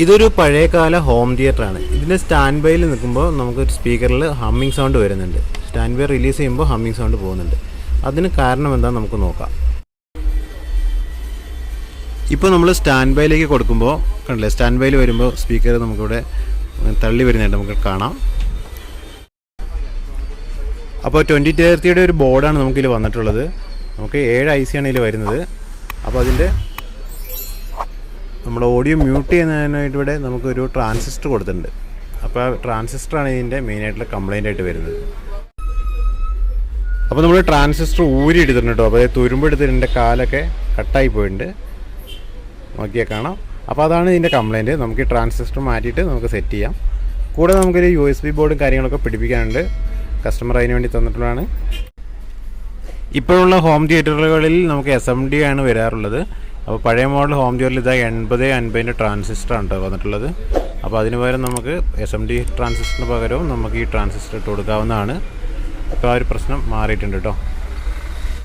ഇതൊരു പഴയകാല ഹോം തിയേറ്ററാണ്. ഇതിൻ്റെ സ്റ്റാൻഡ് ബൈയിൽ നിൽക്കുമ്പോൾ നമുക്കൊരു സ്പീക്കറിൽ ഹമ്മിങ് സൗണ്ട് വരുന്നുണ്ട്. സ്റ്റാൻഡ് ബൈ റിലീസ് ചെയ്യുമ്പോൾ ഹമ്മിങ് സൗണ്ട് പോകുന്നുണ്ട്. അതിന് കാരണം എന്താണെന്ന് നമുക്ക് നോക്കാം. ഇപ്പോൾ നമ്മൾ സ്റ്റാൻഡ് ബൈയിലേക്ക് കൊടുക്കുമ്പോൾ കണ്ടില്ലേ, സ്റ്റാൻഡ് ബൈയിൽ വരുമ്പോൾ സ്പീക്കർ നമുക്കിവിടെ തള്ളി വരുന്നുണ്ട്, നമുക്ക് കാണാം. അപ്പോൾ 2030 ഒരു ബോർഡാണ് നമുക്കിതിൽ വന്നിട്ടുള്ളത്. നമുക്ക് 7 IC ആണ് ഇതിൽ വരുന്നത്. അപ്പോൾ അതിൻ്റെ നമ്മൾ ഓഡിയോ മ്യൂട്ട് ചെയ്യുന്നതിനായിട്ട് ഇവിടെ നമുക്കൊരു ട്രാൻസിസ്റ്റർ കൊടുത്തിട്ടുണ്ട്. അപ്പോൾ ആ ട്രാൻസിസ്റ്ററാണ് ഇതിൻ്റെ മെയിനായിട്ടുള്ള കംപ്ലൈൻ്റ് ആയിട്ട് വരുന്നത്. അപ്പോൾ നമ്മൾ ട്രാൻസിസ്റ്റർ ഊരി എടുത്തിട്ടുണ്ട് കേട്ടോ. അപ്പോൾ തുരുമ്പെടുത്തിട്ട് എൻ്റെ കാലൊക്കെ കട്ടായി പോയിട്ടുണ്ട്, നോക്കിയാൽ കാണാം. അപ്പോൾ അതാണ് ഇതിൻ്റെ കംപ്ലൈൻറ്റ്. നമുക്ക് ഈ ട്രാൻസിസ്റ്റർ മാറ്റിയിട്ട് നമുക്ക് സെറ്റ് ചെയ്യാം. കൂടെ നമുക്കൊരു USB ബോർഡും കാര്യങ്ങളൊക്കെ പിടിപ്പിക്കാനുണ്ട്. കസ്റ്റമർ അതിന് വേണ്ടി തന്നിട്ടുള്ളതാണ്. ഇപ്പോഴുള്ള ഹോം തിയേറ്ററുകളിൽ നമുക്ക് SMD ആണ് വരാറുള്ളത്. അപ്പോൾ പഴയ മോഡൽ ഹോം തിയേറ്ററിൽ ഇതാ 8050 ട്രാൻസിസ്റ്ററാണ് കേട്ടോ വന്നിട്ടുള്ളത്. അപ്പോൾ അതിന് പകരം നമുക്ക് SMD ട്രാൻസിസ്റ്ററിന് പകരവും നമുക്ക് ഈ ട്രാൻസിസ്റ്റർ ഇട്ട് കൊടുക്കാവുന്നതാണ്. അപ്പോൾ ആ ഒരു പ്രശ്നം മാറിയിട്ടുണ്ട് കേട്ടോ.